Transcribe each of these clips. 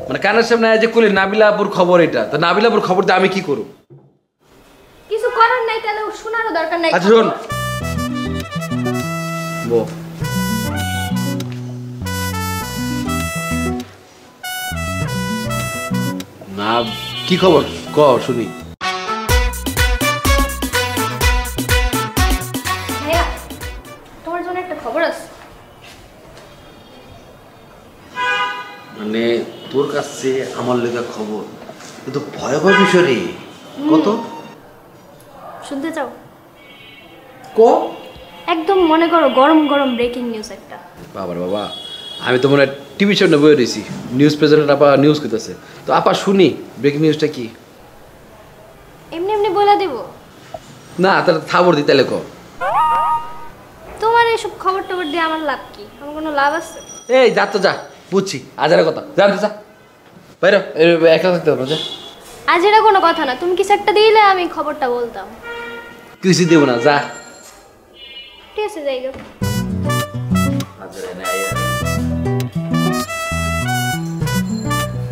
মানে কানের সামনে যে কইলি নাবিলাপুর খবর এটা, তো নাবিলাপুর খবরটা আমি কি করব? কিছু করার নাই, তাহলে শোনারও দরকার নাই। আচ্ছা শোন বো, না কি খবর ক শুনি। ভাইয়া, তোমার জন্য একটা খবর আছে। মানে তোর কাছে আমার লেখা খবর তো ভয়াবহ বিষয় রে। কত শুনতে চাও? ক একদম মনে করো গরম গরম ব্রেকিং নিউজ একটা। বাবার বাবা, আমি তো মনে হয় টিভি সামনে বয়ে রয়েছি, নিউজ প্রেজেন্টার আপা নিউজ করতেছে, তো আপা শুনি ব্রেকিং নিউজটা কি। এমনি এমনি বলে দেব না তাহলে থাবর দি তাহলে ক। তোমার এইসব খবর টবর দিয়ে আমার লাভ কি? আমার কোনো লাভ আছে? এই যা তো যা, বুঝছি আজারের কথা, জানতে যা বাইরে, একা থাকতে পারো যা। আজ এটা কোনো কথা না, তুমি কিছু একটা দিলে আমি খবরটা বলতাম। কিছু দেবো না, যা। ঠিক আছে, যাই গো।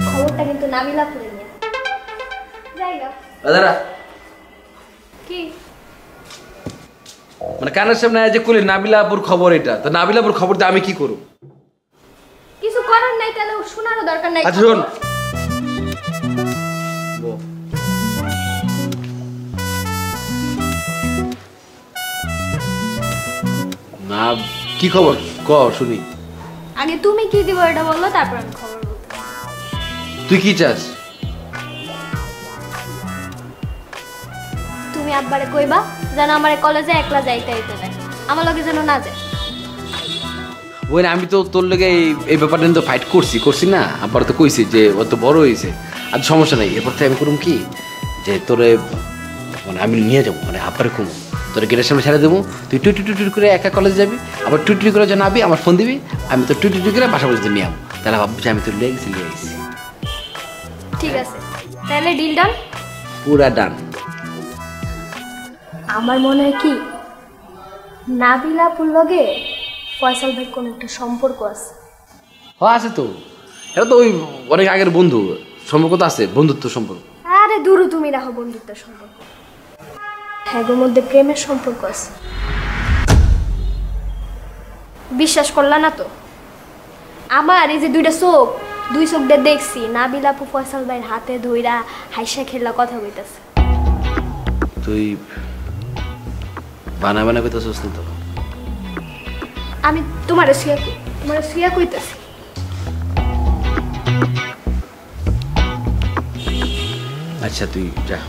খবরটা কিন্তু নাবিলাপুরে নিয়ে যাই গো। দাদা কি মানে কানের সামনে যে কইলি নাবিলাপুর খবর এটা, তো নাবিলাপুর খবরটা আমি কি করব? কিছু করার নাই, তাহলে শোনারও দরকার নাই। আচ্ছা শোন বো, না কি খবর ক শুনি। আগে তুমি কি দিবো এটা বললো, তারপর আমি খবর বলবো। তুই কি চাস? তুমি আব্বারে কইবা যেন আমার কলেজে একলা যাইতে আইতে দেয়, আমার লগে যেন না যায়। ওই আমি তো তোর লেগে এই ব্যাপারটা তো ফাইট করছি না, আবার তো কইছি যে ও তো বড় হয়েছে, আর সমস্যা নাই। এরপর থেকে আমি করুম কি যে তোরে মানে আমি নিয়ে যাবো, মানে আব্বারে কমু, তোর গেটের সামনে ছেড়ে দেবো, তুই টুটি টুটি করে একা কলেজে যাবি, আবার টুটি করে যখন আবি আমার ফোন দিবি, আমি তো টুটি টুটি করে বাসা পর্যন্ত নিয়ে যাবো, তাহলে ভাববো যে আমি তোর লিয়ে গেছি। ঠিক আছে, তাহলে ডিল ডান। পুরা ডান। আমার মনে হয় কি নাবিলাপুর লগে ফয়সাল ভাই কোন একটা সম্পর্ক আছে। হ্যাঁ আছে তো, এটা তো ওই অনেক আগের বন্ধু, সম্পর্ক তো আছে, বন্ধুত্ব সম্পর্ক। আরে দূর, তুমি রাখো বন্ধুত্বের সম্পর্ক, হ্যাঁ ওর মধ্যে প্রেমের সম্পর্ক আছে। বিশ্বাস করলা না তো? আমার এই যে দুই চোখ দিয়ে দেখছি নাবিলাপু ফয়সাল ভাইয়ের হাতে ধইরা হাইসা খেলা কথা কইতাছে। তুই বানা বানা কইতাছিস না তো? আমি তোমার শুয়া কইতাছি। আচ্ছা তুই যা।